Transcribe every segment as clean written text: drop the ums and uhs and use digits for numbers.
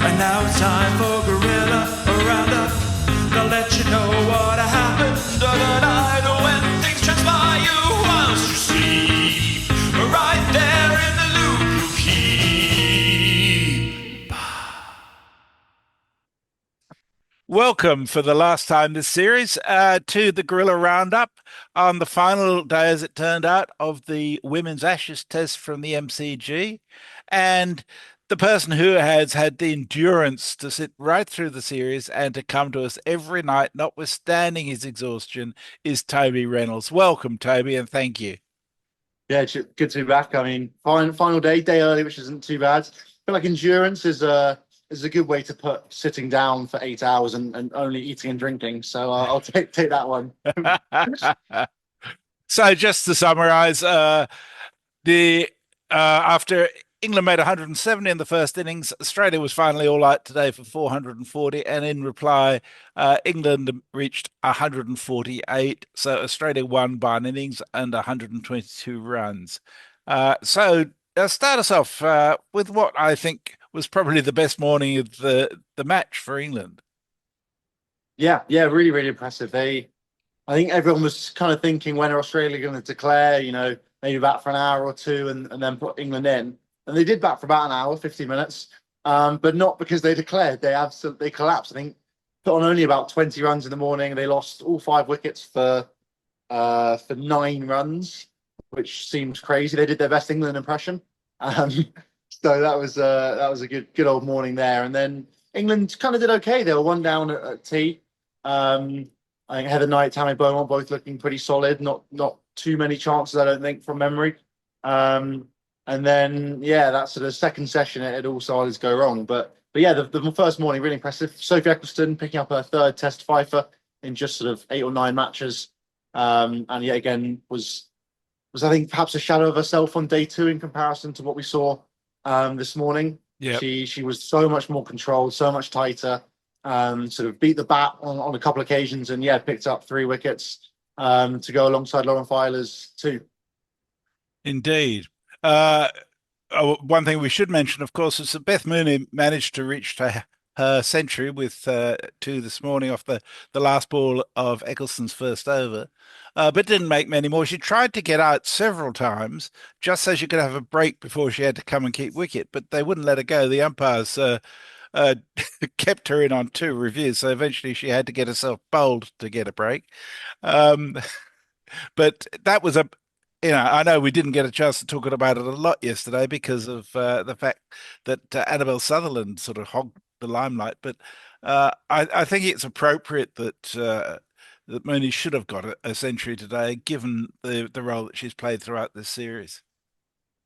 And now it's time for Guerilla Roundup. They'll let you know what happened overnight when things transpire whilst you sleep. Right there in the loop you keep. Welcome for the last time this series to the Guerilla Roundup on the final day, as it turned out, of the Women's Ashes Test from the MCG. And the person who has had the endurance to sit right through the series and to come to us every night, notwithstanding his exhaustion, is Toby Reynolds. Welcome, Toby, and thank you. Yeah, it's good to be back. I mean, final day early, which isn't too bad. I feel like endurance is a good way to put sitting down for 8 hours and only eating and drinking. So I'll take that one. So just to summarize, the after England made 170 in the first innings, Australia was finally all right today for 440, and in reply, England reached 148. So Australia won by an innings and 122 runs. Start us off with what I think was probably the best morning of the match for England. Yeah, really impressive. I think everyone was kind of thinking, when are Australia going to declare? Maybe bat for an hour or two and then put England in. And they did bat for about an hour, 50 minutes, but not because they declared. They collapsed. I think put on only about 20 runs in the morning. They lost all 5 wickets for 9 runs, which seems crazy. They did their best England impression. Um, so that was a good old morning there. And then England kind of did okay. They were one down at tea. I think Heather Knight, Tammy Beaumont both looking pretty solid. Not too many chances, I don't think, from memory. And then that sort of second session, it had all started to go wrong. But yeah, the first morning really impressive. Sophie Eccleston picking up her third Test fifer in just sort of 8 or 9 matches. And yet again was I think perhaps a shadow of herself on day 2 in comparison to what we saw this morning. Yeah. She was so much more controlled, so much tighter. Sort of beat the bat on a couple of occasions, and picked up 3 wickets to go alongside Lauren Filer's 2. Indeed. One thing we should mention, of course, is that Beth Mooney managed to reach her century with 2 this morning off the last ball of Eccleston's first over, but didn't make many more. She tried to get out several times just so she could have a break before she had to come and keep wicket, but they wouldn't let her go. The umpires kept her in on 2 reviews, so eventually she had to get herself bowled to get a break. Um, but that was I know we didn't get a chance to talk about it a lot yesterday because of the fact that Annabelle Sutherland sort of hogged the limelight. But I think it's appropriate that Mooney should have got a century today, given the role that she's played throughout this series.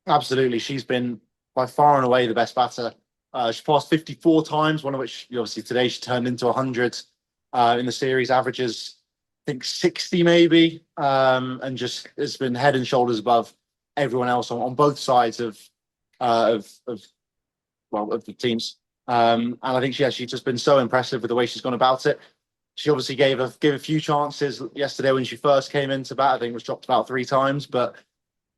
Absolutely, she's been by far and away the best batter. She passed 54 times, one of which obviously today she turned into 100 in the series. Averages, I think, 60 maybe, and just has been head and shoulders above everyone else on both sides of the teams. And I think she's just been so impressive with the way she's gone about it. She obviously gave a few chances yesterday when she first came into bat. I think was dropped about 3 times, but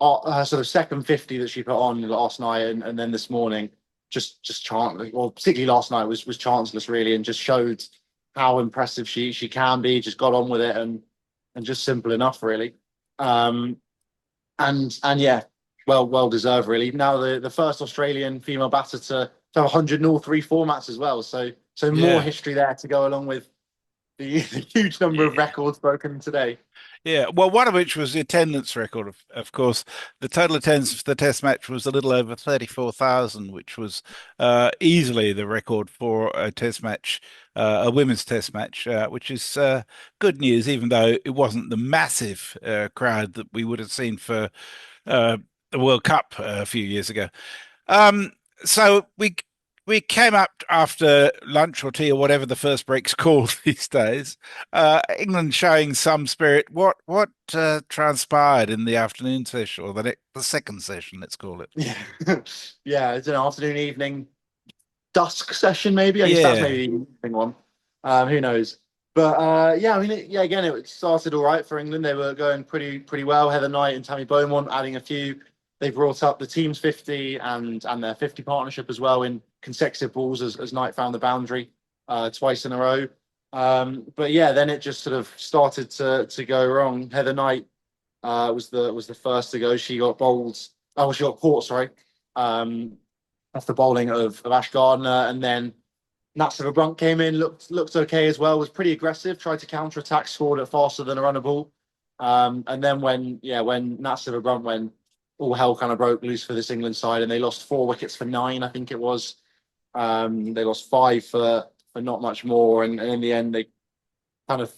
her sort of second 50 that she put on last night and then this morning, just chanceless. Well, particularly last night was chanceless really, and just showed how impressive she can be. Just got on with it and just simple enough really. And yeah, well deserved really. Now the first Australian female batter to have 100 in all 3 formats as well. So more history there to go along with the huge number of records broken today. Yeah, well, one of which was the attendance record, of course. The total attendance for the Test match was a little over 34,000, which was easily the record for a Test match, a women's Test match, which is good news, even though it wasn't the massive crowd that we would have seen for the World Cup a few years ago. So we came up after lunch or tea or whatever the first break's called these days. England showing some spirit. What transpired in the afternoon session, or the second session, let's call it? Yeah, it's an afternoon, evening, dusk session maybe. I guess that's maybe the evening one. Who knows? But I mean, again, it started all right for England. They were going pretty well. Heather Knight and Tammy Beaumont adding a few they brought up the team's 50 and their 50 partnership as well in consecutive balls as Knight found the boundary twice in a row. But yeah, then it just sort of started to go wrong. Heather Knight was the first to go. She got bowled. Oh, she got caught. Sorry, off the bowling of Ash Gardner, and then Natseva Brunt came in, looked okay as well. Was pretty aggressive. Tried to counter attack, scored it faster than a runner ball. And then when Natseva Brunt went, all hell kind of broke loose for this England side, and they lost 4 wickets for 9, I think it was. They lost 5 for not much more, and in the end they kind of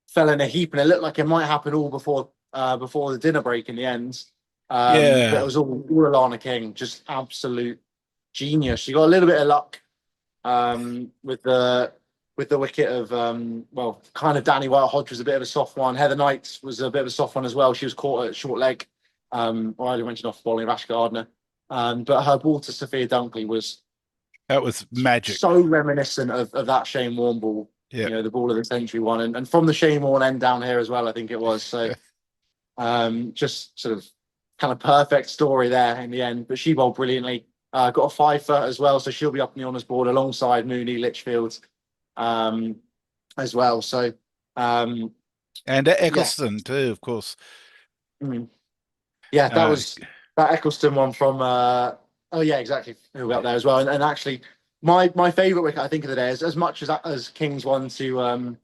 fell in a heap, and it looked like it might happen all before the dinner break in the end. But it was all Alana King, just absolute genius. She got a little bit of luck with the wicket of kind of Danny White-Hodge was a bit of a soft one. Heather Knight was a bit of a soft one as well. She was caught at short leg. I already mentioned off the bowling of Ash Gardner, but her ball to Sophia Dunkley was magic. So reminiscent of that Shane Warne ball. Yeah. The ball of the century one, and from the Shane Warne end down here as well, I think it was. So just sort of kind of perfect story there in the end. But she bowled brilliantly. Got a 5 for as well, so she'll be up in the honours board alongside Mooney, Litchfield, as well. So and Eccleston too, of course. Yeah, that was that Eccleston one from. Oh yeah, exactly. Who got there as well, and actually, my favourite wicket I think of the day is as much as King's one to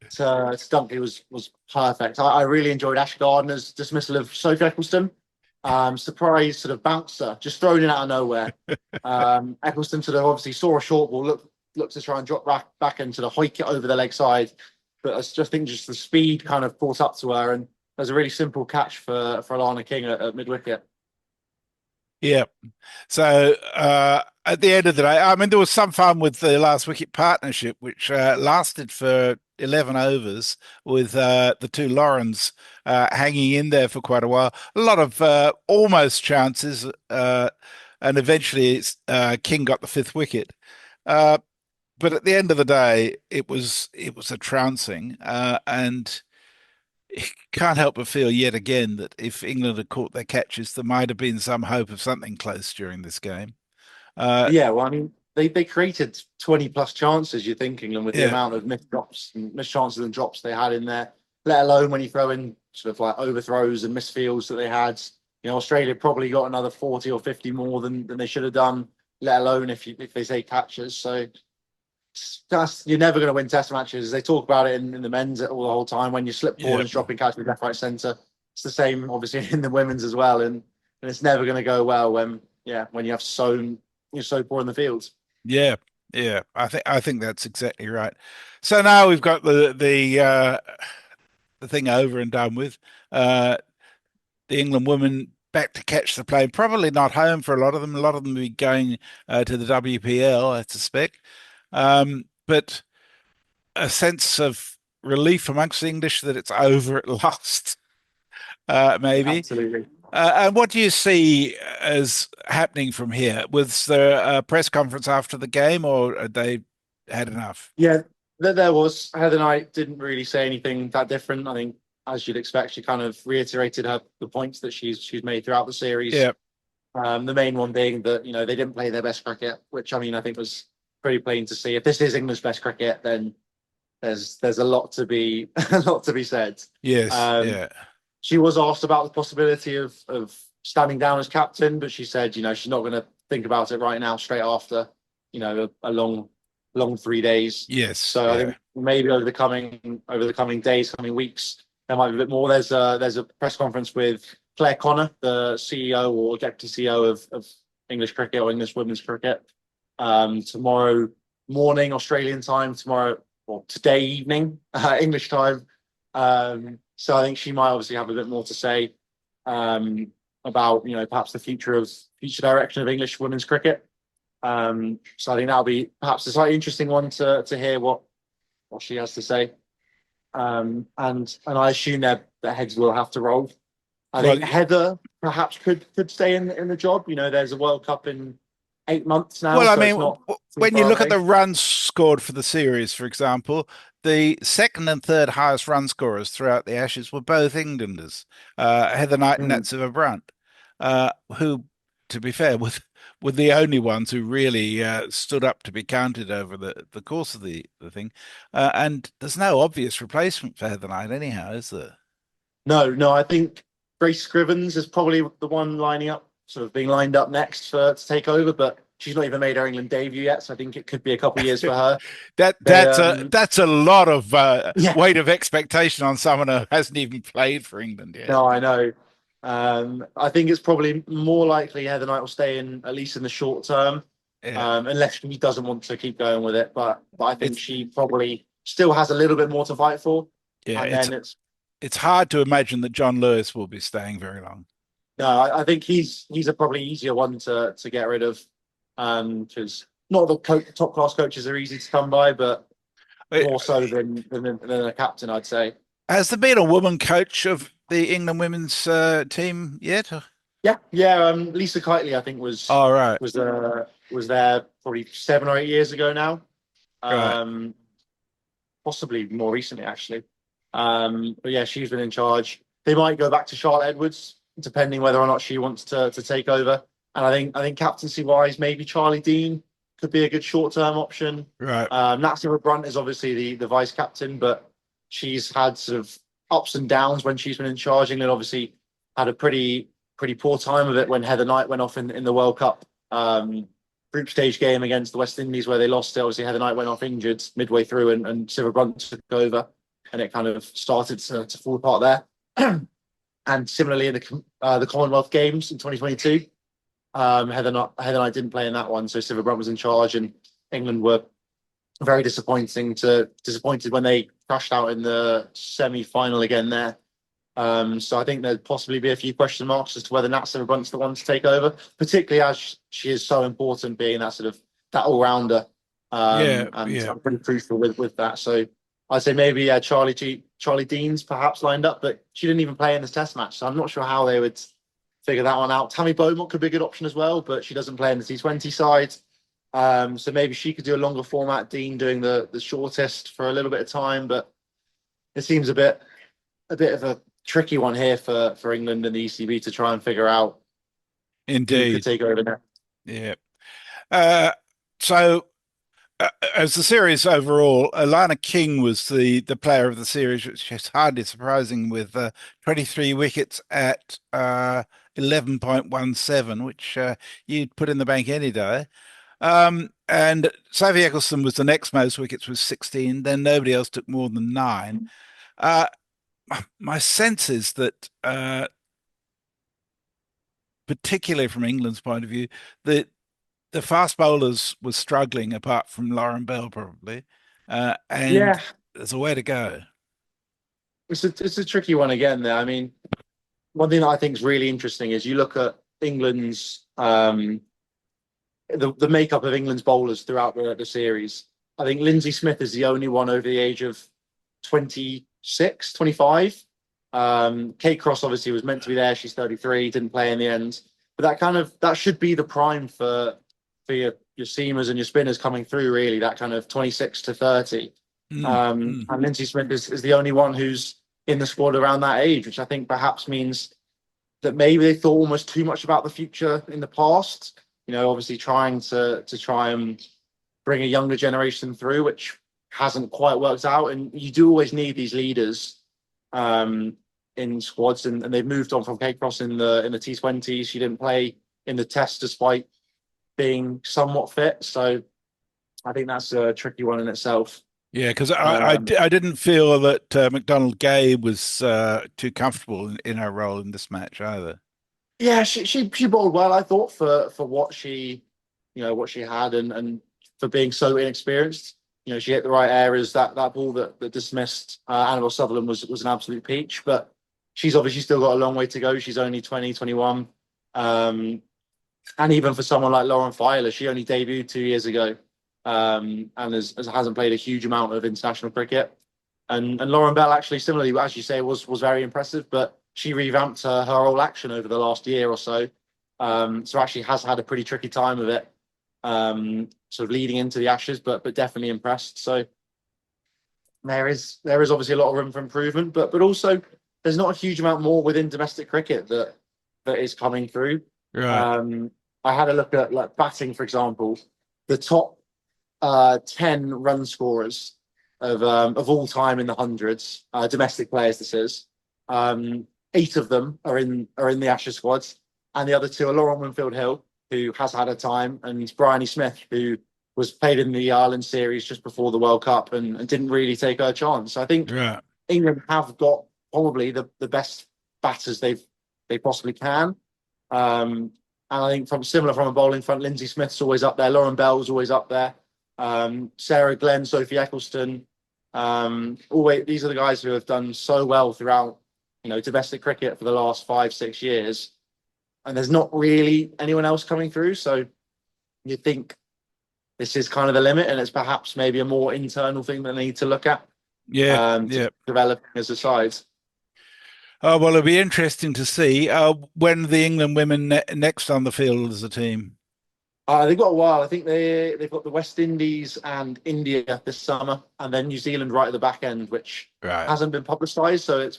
Dunkley was perfect. I really enjoyed Ash Gardner's dismissal of Sophie Eccleston. Surprise sort of bouncer, just thrown in out of nowhere. Eccleston sort of obviously saw a short ball, looked to try and drop back and sort of hike it over the leg side, but I just think just the speed kind of caught up to her, and there's a really simple catch for Alana King at mid wicket. Yeah. So at the end of the day, I mean, there was some fun with the last wicket partnership, which lasted for 11 overs with the two Laurens hanging in there for quite a while. A lot of almost chances, and eventually King got the 5th wicket. But at the end of the day, it was a trouncing, and can't help but feel yet again that if England had caught their catches, there might have been some hope of something close during this game. Yeah, well, I mean, they created 20 plus chances, you think, England, with the amount of missed chances and drops they had in there, let alone when you throw in sort of like overthrows and misfields that they had. Australia probably got another 40 or 50 more than they should have done, let alone if they say catches. So you're never going to win test matches. They talk about it in the men's all the whole time when you slip forward and dropping catches left, right, centre. It's the same, obviously, in the women's as well, and it's never going to go well when you have you're so poor in the field. Yeah, I think that's exactly right. So now we've got the thing over and done with. The England women back to catch the plane. Probably not home for a lot of them. A lot of them will be going to the WPL, I suspect. But a sense of relief amongst the English that it's over at last, maybe. Absolutely. And what do you see as happening from here? Was there a press conference after the game, or had they had enough? Yeah, there was. Heather Knight didn't really say anything that different. I think, as you'd expect, she kind of reiterated the points that she's made throughout the series. Yeah. The main one being that they didn't play their best cricket, which I mean I think was pretty plain to see. If this is England's best cricket, then there's a lot to be said. Yes. Yeah. She was asked about the possibility of standing down as captain, but she said, she's not going to think about it right now, straight after, a long 3 days. Yes. So I think maybe over the coming days, coming weeks, there might be a bit more. There's a press conference with Claire Connor, the CEO or deputy CEO of English cricket or English women's cricket, tomorrow morning Australian time, today evening English time. So I think she might obviously have a bit more to say about perhaps the future direction of English women's cricket. So I think that'll be perhaps a slightly interesting one to hear what she has to say. And I assume that the heads will have to roll. I think Heather perhaps could stay in the job. There's a World Cup in 8 months now. Well, I mean, when you look at the runs scored for the series, for example, the second and third highest run scorers throughout the Ashes were both Englanders, Heather Knight and Natseva Brunt. who, to be fair, were the only ones who really stood up to be counted over the course of the thing. And there's no obvious replacement for Heather Knight anyhow, is there? No, I think Grace Scrivens is probably the one lining up, sort of being lined up next to take over, but she's not even made her England debut yet, so I think it could be a couple of years for her. They, That's a lot of yeah, weight of expectation on someone who hasn't even played for England yet. no, I know. I think it's probably more likely Heather Knight will stay in at least in the short term, Yeah, unless she doesn't want to keep going with it. But I think it's she probably still has a little bit more to fight for. yeah, And then it's hard to imagine that John Lewis will be staying very long. no, I think he's a probably easier one to get rid of, because not the top class coaches are easy to come by, but more so than a captain, I'd say. Has there been a woman coach of the England women's team yet? Yeah. Lisa Kitely, I think All right, was there probably 7 or 8 years ago now. right. Possibly more recently, actually. But yeah, she's been in charge. They might go back to Charlotte Edwards, depending whether or not she wants to take over. And I think captaincy wise, maybe Charlie Dean could be a good short term option. Right. Natsima Brunt is obviously the vice captain, but she's had sort of ups and downs when she's been in charge. England obviously had a pretty poor time of it when Heather Knight went off in the World Cup group stage game against the West Indies, where they lost it. Obviously, Heather Knight went off injured midway through, and Siva Brunt took over, and it kind of started to fall apart there. And similarly, in the Commonwealth Games in 2022, Heather Knight didn't play in that one, so Siva Brunt was in charge, and England were very disappointed when they crashed out in the semi-final again there. So I think there'd possibly be a few question marks as to whether Natsima Brunt's the one to take over, particularly as she is so important, being that sort of that all-rounder. And pretty crucial with that. So I'd say maybe Charlie Dean's perhaps lined up, but she didn't even play in this test match, so I'm not sure how they would figure that one out. Tammy Beaumont could be a good option as well, but she doesn't play in the T20 side. So maybe she could do a longer format, Dean doing the shortest for a little bit of time, but it seems a bit of a tricky one here for England and the ECB to try and figure out Indeed. who could take over next. Yeah. So as the series overall, Alana King was the player of the series, which is hardly surprising, with 23 wickets at 11.17, which you'd put in the bank any day. And Sophie Eccleston was the next most wickets with 16. Then nobody else took more than 9. My sense is that, particularly from England's point of view, that the fast bowlers were struggling, apart from Lauren Bell, probably. And there's a way to go. It's a tricky one again there. I mean, one thing that I think is really interesting is you look at England's the makeup of England's bowlers throughout the series. I think Lindsay Smith is the only one over the age of 26, 25. Kate Cross obviously was meant to be there. She's 33, didn't play in the end. But that should be the prime for your seamers and your spinners coming through, really, that kind of 26 to 30. And Lindsay Smith is the only one who's in the squad around that age, which I think perhaps means that maybe they thought almost too much about the future in the past. You know, obviously trying to try and bring a younger generation through, which hasn't quite worked out. And you do always need these leaders in squads, and they've moved on from Kate Cross in the T20s. She didn't play in the test despite being somewhat fit. So I think that's a tricky one in itself. Yeah, because I didn't feel that McDonald Gay was too comfortable in her role in this match either. Yeah, she bowled well, I thought, for what she had, and for being so inexperienced. You know, she hit the right areas. That ball that dismissed Annabelle Sutherland was an absolute peach, but she's obviously still got a long way to go. She's only 20, 21. And even for someone like Lauren Filer, she only debuted 2 years ago, and hasn't played a huge amount of international cricket. And Lauren Bell, actually, similarly, as you say, was very impressive, but she revamped her whole action over the last year or so. So actually has had a pretty tricky time of it, sort of leading into the Ashes, but definitely impressed. So there is obviously a lot of room for improvement, but also there's not a huge amount more within domestic cricket that that is coming through. Right. I had a look at like batting, for example, the top 10 run scorers of all time in the hundreds, domestic players. This is 8 of them are in the Ashes squads, and the other 2 are Laurent Winfield-Hill, who has had a time, and Bryony Smith, who was played in the Ireland series just before the World Cup and didn't really take her chance. So I think Right. England have got probably the best batters they possibly can. And I think from a bowling front, Lindsay Smith's always up there, Lauren Bell's always up there, Sarah Glenn, Sophie Eccleston. Always, these are the guys who have done so well throughout, domestic cricket for the last 5-6 years, and there's not really anyone else coming through. So you think this is kind of the limit, and it's perhaps maybe a more internal thing that they need to look at. To develop as a side. Oh, well, it'll be interesting to see when the England women next on the field as a team. They've got a while. I think they've got the West Indies and India this summer, and then New Zealand right at the back end, which hasn't been publicised. So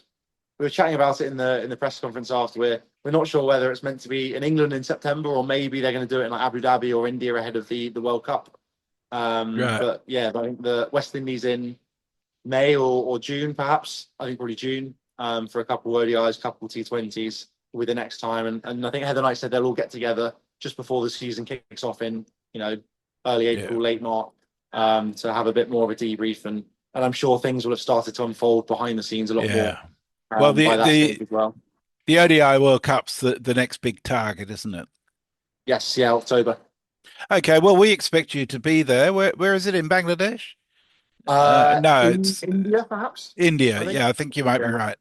we were chatting about it in the press conference after. We're not sure whether it's meant to be in England in September, or maybe they're going to do it in like Abu Dhabi or India ahead of the World Cup. But yeah, I think the West Indies in May or June, perhaps. I think probably June, for a couple of ODIs, couple of T20s will be the next time. And I think Heather Knight said they'll all get together just before the season kicks off in, early April, late March, to have a bit more of a debrief. And I'm sure things will have started to unfold behind the scenes a lot more. Well, by that stage as well. The ODI World Cup's the next big target, isn't it? Yes, yeah, October. Okay, well, we expect you to be there. Where is it, in Bangladesh? No, it's India, perhaps. India. I think you might be right.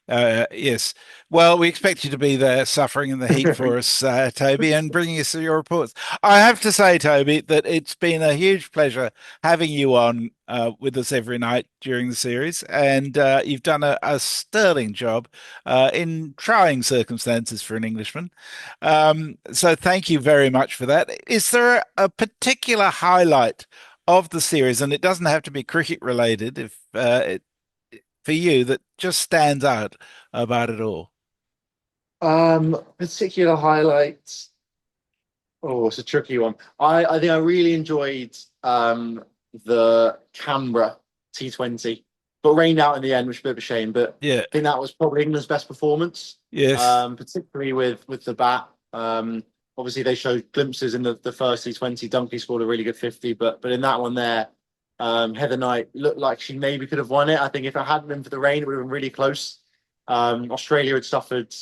Yes. Well, we expect you to be there suffering in the heat for us, Toby, and bringing us your reports. I have to say, Toby, that it's been a huge pleasure having you on with us every night during the series, and you've done a sterling job in trying circumstances for an Englishman. So thank you very much for that. Is there a particular highlight of the series, and it doesn't have to be cricket related, if for you, that just stands out about it all? Particular highlights. Oh, it's a tricky one. I think I really enjoyed the Canberra T20, but rained out in the end, which is a bit of a shame. But I think that was probably England's best performance. Yes. Particularly with the bat. Obviously, they showed glimpses in the first T20. Dunkley scored a really good 50, but in that one there, Heather Knight looked like she maybe could have won it. I think if it hadn't been for the rain, it would have been really close. Australia had suffered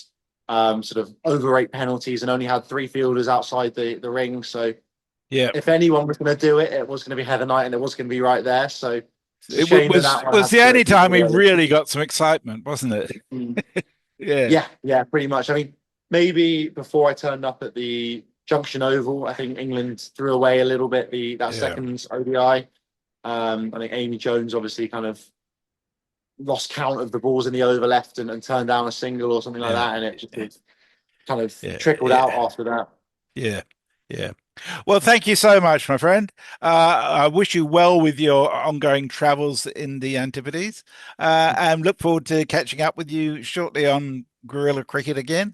sort of over 8 penalties and only had 3 fielders outside the ring. So if anyone was going to do it, it was going to be Heather Knight, and it was going to be right there. So it was the only time we really got some excitement, wasn't it? Yeah, pretty much. I mean, maybe before I turned up at the Junction Oval, I think England threw away a little bit that second ODI. I think Amy Jones obviously kind of lost count of the balls in the over left and turned down a single or something like that, and it just kind of trickled out after that. Yeah. Well, thank you so much, my friend. I wish you well with your ongoing travels in the Antipodes, and look forward to catching up with you shortly on Guerilla Cricket again.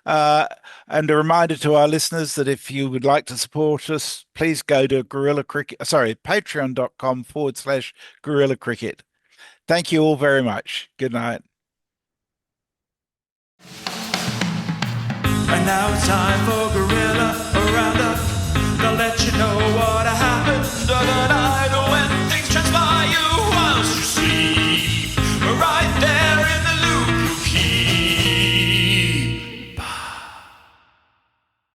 And a reminder to our listeners that if you would like to support us, please go to patreon.com/Guerilla Cricket. Thank you all very much. Good night. And now it's time for Guerilla Roundup.